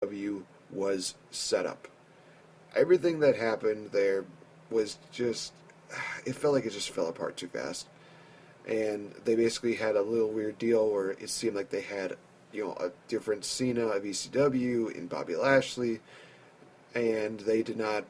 W was set up. Everything that happened there was just, it felt like it just fell apart too fast. And they basically had a little weird deal where it seemed like they had, a different Cena of ECW in Bobby Lashley, and they did not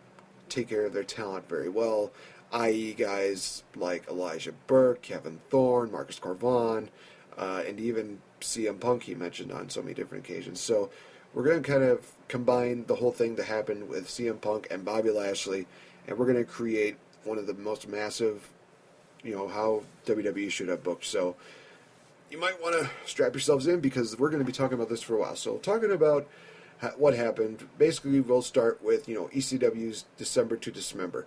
take care of their talent very well, i.e., guys like Elijah Burke, Kevin Thorne, Marcus Carvon, and even CM Punk he mentioned on so many different occasions. So we're going to kind of combine the whole thing that happened with CM Punk and Bobby Lashley, and we're going to create one of the most massive, how WWE should have booked. So you might want to strap yourselves in because we're going to be talking about this for a while. So talking about what happened, basically we'll start with, ECW's December to Dismember.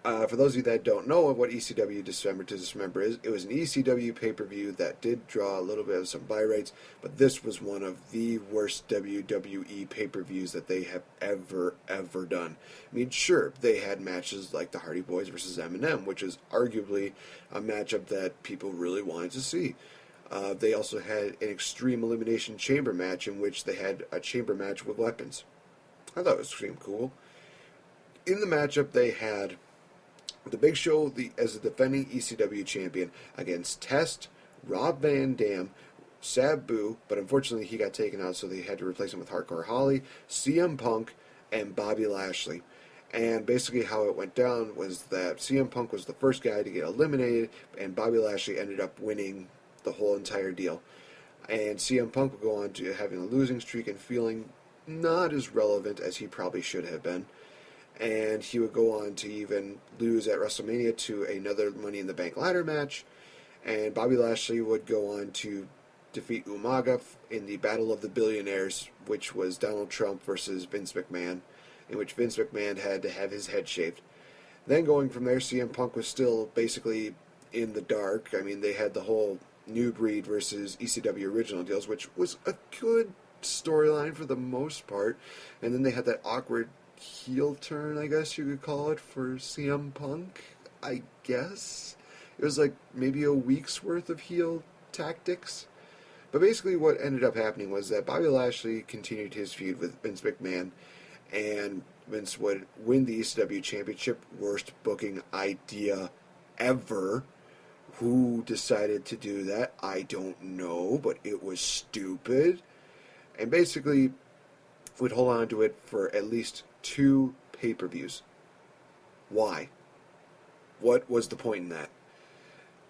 For those of you that don't know what ECW December to Dismember is, it was an ECW pay-per-view that did draw a little bit of some buy rates, but this was one of the worst WWE pay-per-views that they have ever done. I mean, sure, they had matches like the Hardy Boys versus Eminem, which is arguably a matchup that people really wanted to see. They also had an Extreme Elimination Chamber match in which they had a chamber match with weapons. I thought it was pretty cool. In the matchup, they had the Big Show as the defending ECW champion against Test, Rob Van Dam, Sabu, but unfortunately he got taken out, so they had to replace him with Hardcore Holly, CM Punk, and Bobby Lashley. And basically how it went down was that CM Punk was the first guy to get eliminated, and Bobby Lashley ended up winning the whole entire deal. And CM Punk would go on to having a losing streak and feeling not as relevant as he probably should have been. And he would go on to even lose at WrestleMania to another Money in the Bank ladder match. And Bobby Lashley would go on to defeat Umaga in the Battle of the Billionaires, which was Donald Trump versus Vince McMahon, in which Vince McMahon had to have his head shaved. Then going from there, CM Punk was still basically in the dark. I mean, they had the whole New Breed versus ECW original deals, which was a good storyline for the most part. And then they had that awkward heel turn, I guess you could call it, for CM Punk, I guess. It was like maybe a week's worth of heel tactics. But basically what ended up happening was that Bobby Lashley continued his feud with Vince McMahon, and Vince would win the ECW Championship. Worst booking idea ever. Who decided to do that? I don't know, but it was stupid. And basically would hold on to it for at least 2 pay-per-views. Why? What was the point in that?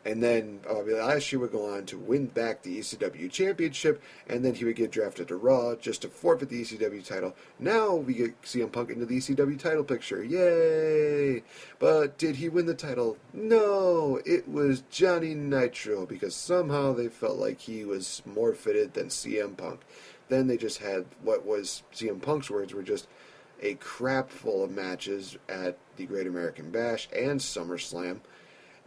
And then Lashley would go on to win back the ECW Championship, and then he would get drafted to Raw just to forfeit the ECW title. Now we get CM Punk into the ECW title picture. Yay! But did he win the title? No! It was Johnny Nitro, because somehow they felt like he was more fitted than CM Punk. Then they just had what was CM Punk's words were just a crap full of matches at the Great American Bash and SummerSlam.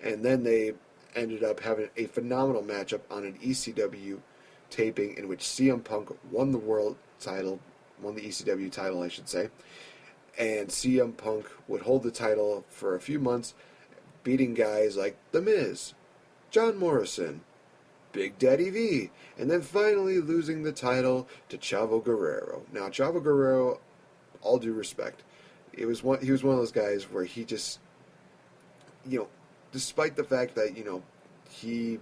And then they ended up having a phenomenal matchup on an ECW taping in which CM Punk won the world title, won the ECW title, I should say. And CM Punk would hold the title for a few months, beating guys like The Miz, John Morrison, Big Daddy V, and then finally losing the title to Chavo Guerrero. Now, Chavo Guerrero, all due respect, he was one of those guys where he just, despite the fact that, he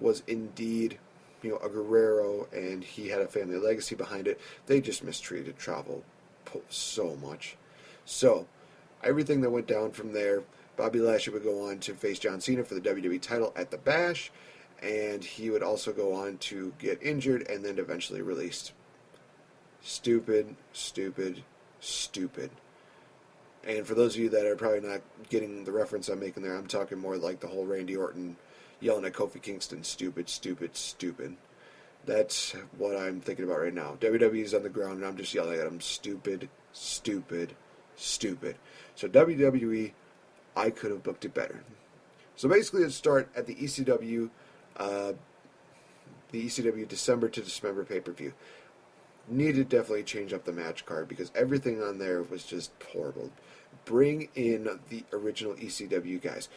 was indeed, a Guerrero and he had a family legacy behind it, they just mistreated Chavo so much. So, everything that went down from there, Bobby Lashley would go on to face John Cena for the WWE title at the Bash, and he would also go on to get injured and then eventually released. Stupid, stupid, stupid. And for those of you that are probably not getting the reference I'm making there, I'm talking more like the whole Randy Orton yelling at Kofi Kingston, stupid, stupid, stupid. That's what I'm thinking about right now. WWE's on the ground and I'm just yelling at them, stupid, stupid, stupid. So WWE, I could have booked it better. So basically let's start at the ECW December to Dismember pay-per-view. Needed to definitely change up the match card because everything on there was just horrible. Bring in the original ECW guys.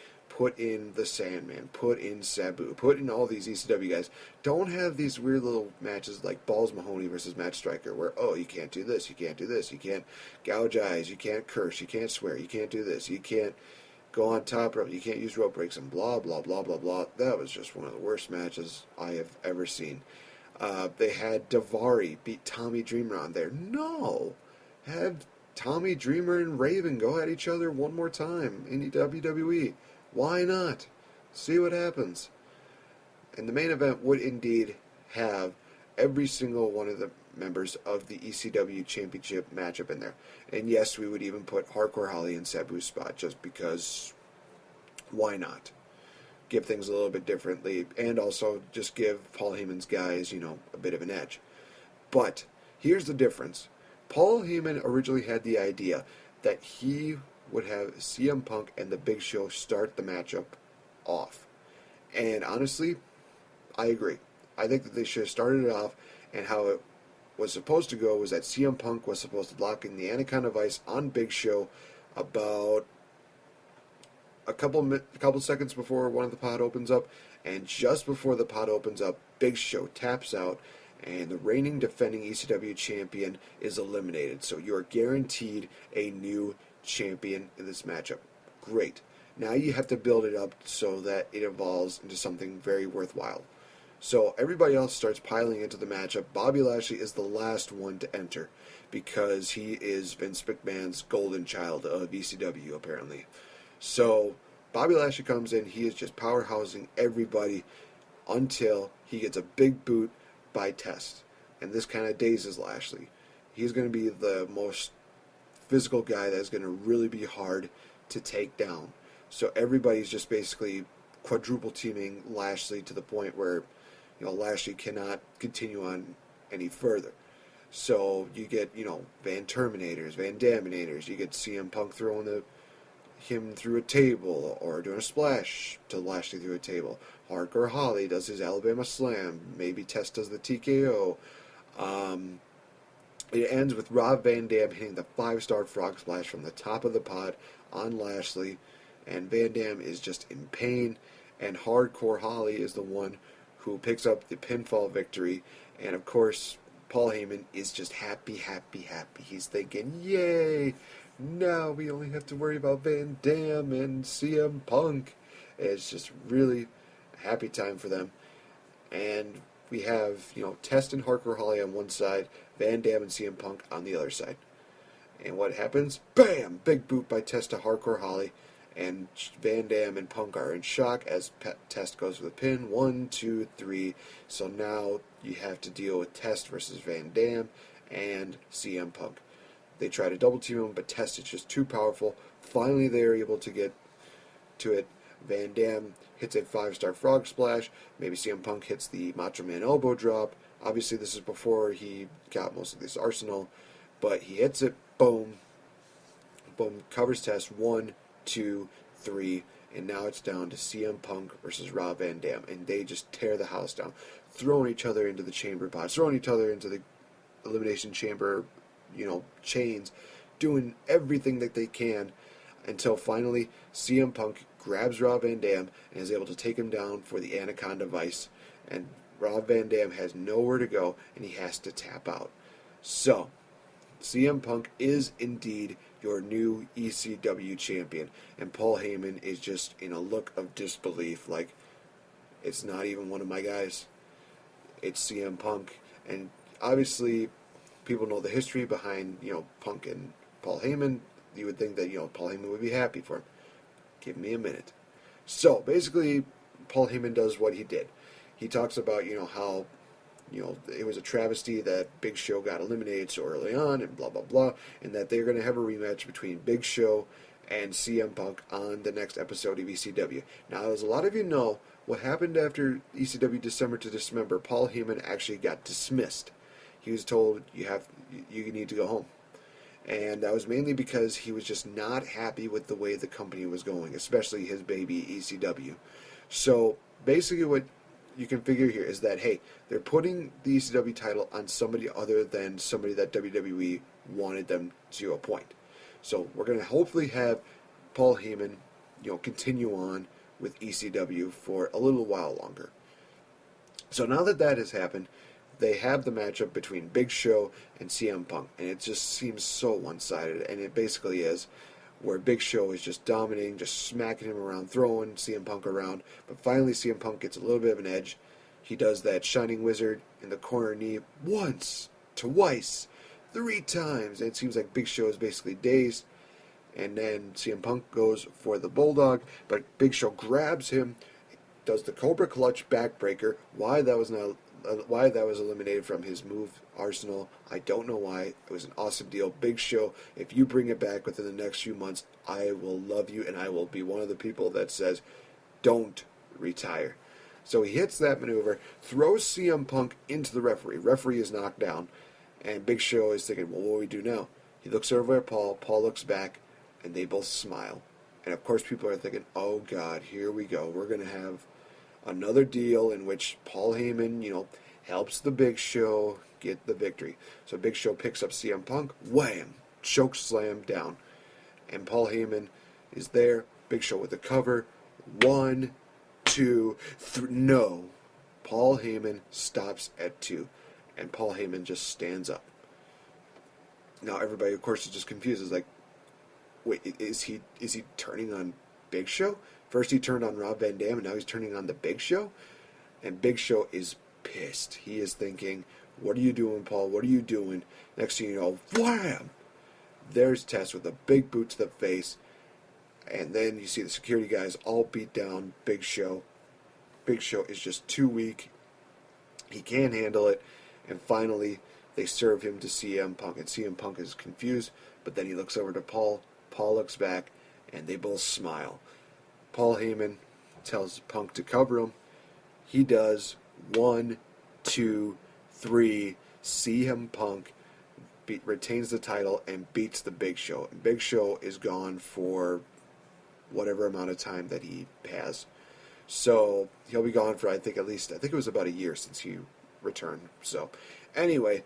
put in the Sandman, put in Sabu, put in all these ECW guys. Don't have these weird little matches like Balls Mahoney versus Matt Striker where, oh, you can't do this, you can't do this, you can't gouge eyes, you can't curse, you can't swear, you can't do this, you can't go on top rope, you can't use rope breaks, and blah, blah, blah, blah, blah. That was just one of the worst matches I have ever seen. They had Daivari beat Tommy Dreamer on there. No! Have Tommy Dreamer and Raven go at each other one more time in the WWE. Why not? See what happens. And the main event would indeed have every single one of the members of the ECW Championship matchup in there. And yes, we would even put Hardcore Holly in Sabu's spot just because why not? Give things a little bit differently and also just give Paul Heyman's guys, a bit of an edge. But here's the difference. Paul Heyman originally had the idea that he would have CM Punk and the Big Show start the matchup off. And honestly, I agree. I think that they should have started it off, and how it was supposed to go was that CM Punk was supposed to lock in the Anaconda Vice on Big Show about a couple seconds before one of the pod opens up, and just before the pod opens up, Big Show taps out, and the reigning defending ECW champion is eliminated. So you're guaranteed a new champion in this matchup. Great. Now you have to build it up so that it evolves into something very worthwhile. So everybody else starts piling into the matchup. Bobby Lashley is the last one to enter because he is Vince McMahon's golden child of ECW, apparently. So Bobby Lashley comes in. He is just powerhousing everybody until he gets a big boot by Test. And this kind of dazes Lashley. He's going to be the most physical guy that's going to really be hard to take down. So everybody's just basically quadruple teaming Lashley to the point where Lashley cannot continue on any further. So you get, Van Terminators, Van Daminators. You get CM Punk throwing him through a table or doing a splash to Lashley through a table. Hardcore Holly does his Alabama Slam. Maybe Test does the TKO. It ends with Rob Van Dam hitting the 5-star frog splash from the top of the pod on Lashley. And Van Dam is just in pain. And Hardcore Holly is the one who picks up the pinfall victory. And of course, Paul Heyman is just happy, happy, happy. He's thinking, yay! Now we only have to worry about Van Dam and CM Punk. It's just really a happy time for them. And we have, Test and Hardcore Holly on one side, Van Dam and CM Punk on the other side. And what happens? Bam! Big boot by Test to Hardcore Holly. And Van Dam and Punk are in shock as Test goes for the pin. 1, 2, 3. So now you have to deal with Test versus Van Dam and CM Punk. They try to double team him, but Test is just too powerful. Finally, they're able to get to it. Van Dam hits a 5-star frog splash. Maybe CM Punk hits the Macho Man elbow drop. Obviously, this is before he got most of this arsenal, but he hits it. Boom. Boom. Covers Test. 1, 2, 3. And now it's down to CM Punk versus Rob Van Dam. And they just tear the house down. Throwing each other into the chamber pods. Throwing each other into the Elimination Chamber chains, doing everything that they can until finally CM Punk grabs Rob Van Dam and is able to take him down for the Anaconda Vice. And Rob Van Dam has nowhere to go and he has to tap out. So, CM Punk is indeed your new ECW champion. And Paul Heyman is just in a look of disbelief, like, it's not even one of my guys. It's CM Punk. And obviously, people know the history behind, Punk and Paul Heyman. You would think that, Paul Heyman would be happy for him. Give me a minute. So, basically, Paul Heyman does what he did. He talks about, how, it was a travesty that Big Show got eliminated so early on and blah, blah, blah, and that they're going to have a rematch between Big Show and CM Punk on the next episode of ECW. Now, as a lot of you know, what happened after ECW December to Dismember, Paul Heyman actually got dismissed. He was told, you need to go home. And that was mainly because he was just not happy with the way the company was going, especially his baby ECW. So basically what you can figure here is that, hey, they're putting the ECW title on somebody other than somebody that WWE wanted them to appoint. So we're going to hopefully have Paul Heyman, continue on with ECW for a little while longer. So now that that has happened, they have the matchup between Big Show and CM Punk, and it just seems so one-sided, and it basically is, where Big Show is just dominating, just smacking him around, throwing CM Punk around, but finally CM Punk gets a little bit of an edge. He does that Shining Wizard in the corner knee once, twice, 3 times, and it seems like Big Show is basically dazed, and then CM Punk goes for the Bulldog, but Big Show grabs him, does the Cobra Clutch backbreaker. Why that was eliminated from his move arsenal, I don't know why. It was an awesome deal. Big Show, if you bring it back within the next few months, I will love you, and I will be one of the people that says, don't retire. So he hits that maneuver, throws CM Punk into the referee. Referee is knocked down, and Big Show is thinking, well, what do we do now? He looks over at Paul. Paul looks back, and they both smile. And of course, people are thinking, oh God, here we go. We're going to have another deal in which Paul Heyman, helps the Big Show get the victory. So Big Show picks up CM Punk, wham, choke slam down. And Paul Heyman is there. Big Show with the cover. 1, 2, 3. No. Paul Heyman stops at 2. And Paul Heyman just stands up. Now everybody, of course, is just confused. It's like, wait, is he turning on Big Show? First he turned on Rob Van Dam, and now he's turning on the Big Show? And Big Show is pissed. He is thinking, what are you doing, Paul? What are you doing? Next thing you know, wham! There's Test with a big boot to the face. And then you see the security guys all beat down Big Show. Big Show is just too weak. He can't handle it. And finally, they serve him to CM Punk. And CM Punk is confused, but then he looks over to Paul. Paul looks back, and they both smile. Paul Heyman tells Punk to cover him. He does. 1, 2, 3. CM Punk retains the title and beats the Big Show. And Big Show is gone for whatever amount of time that he has. So he'll be gone for, I think it was about a year since he returned. So anyway,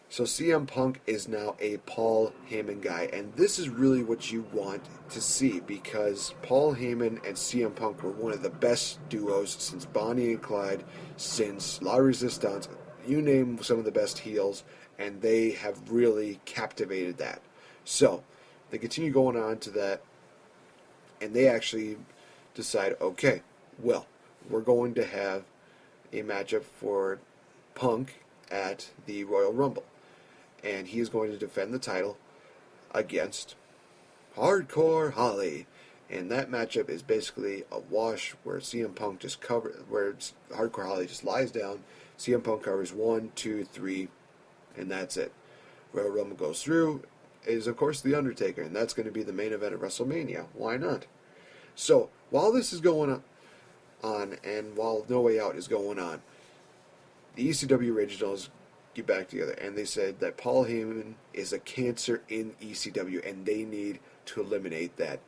so CM Punk is now a Paul Heyman guy, and this is really what you want to see, because Paul Heyman and CM Punk were one of the best duos since Bonnie and Clyde, since La Resistance, you name some of the best heels, and they have really captivated that. So they continue going on to that, and they actually decide, okay, well, we're going to have a matchup for Punk at the Royal Rumble. And he is going to defend the title against Hardcore Holly. And that matchup is basically a wash where CM Punk where Hardcore Holly just lies down. CM Punk covers 1, 2, 3, and that's it. Royal Rumble goes through is, of course, The Undertaker, and that's going to be the main event of WrestleMania. Why not? So, while this is going on, and while No Way Out is going on, the ECW originals get back together, and they said that Paul Heyman is a cancer in ECW, and they need to eliminate that.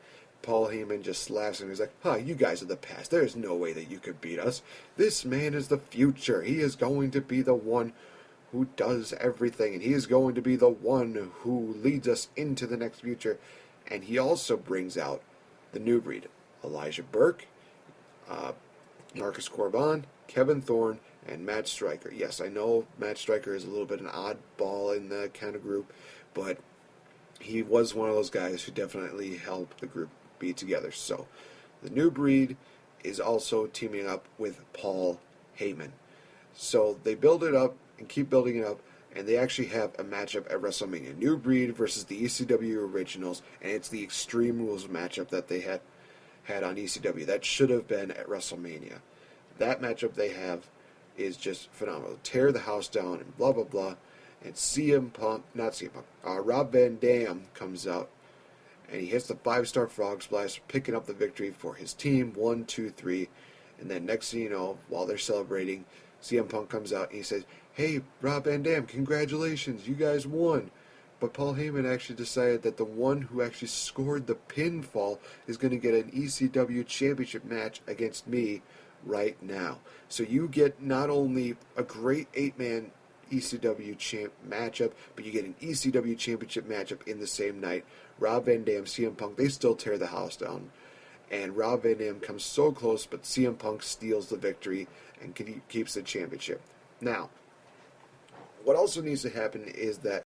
Paul Heyman just laughs and he's like, you guys are the past. There's no way that you could beat us. This man is the future. He is going to be the one who does everything, and he is going to be the one who leads us into the next future. And he also brings out the new breed, Elijah Burke, Marcus Corbin, Kevin Thorne, and Matt Striker. Yes, I know Matt Striker is a little bit an oddball in that kind of group, but he was one of those guys who definitely helped the group be together. So, the new breed is also teaming up with Paul Heyman. So, they build it up and keep building it up, and they actually have a matchup at WrestleMania. New breed versus the ECW originals, and it's the Extreme Rules matchup that they had on ECW. That should have been at WrestleMania. That matchup they have is just phenomenal. Tear the house down and blah, blah, blah. And Rob Van Dam comes out, and he hits the 5-star frog splash, picking up the victory for his team. 1, 2, 3. And then next thing you know, while they're celebrating, CM Punk comes out and he says, hey, Rob Van Dam, congratulations, you guys won. But Paul Heyman actually decided that the one who actually scored the pinfall is going to get an ECW championship match against me right now. So you get not only a great 8-man ECW champ matchup, but you get an ECW championship matchup in the same night. Rob Van Dam, CM Punk, they still tear the house down. and Rob Van Dam comes so close, but CM Punk steals the victory and keeps the championship. Now, what also needs to happen is that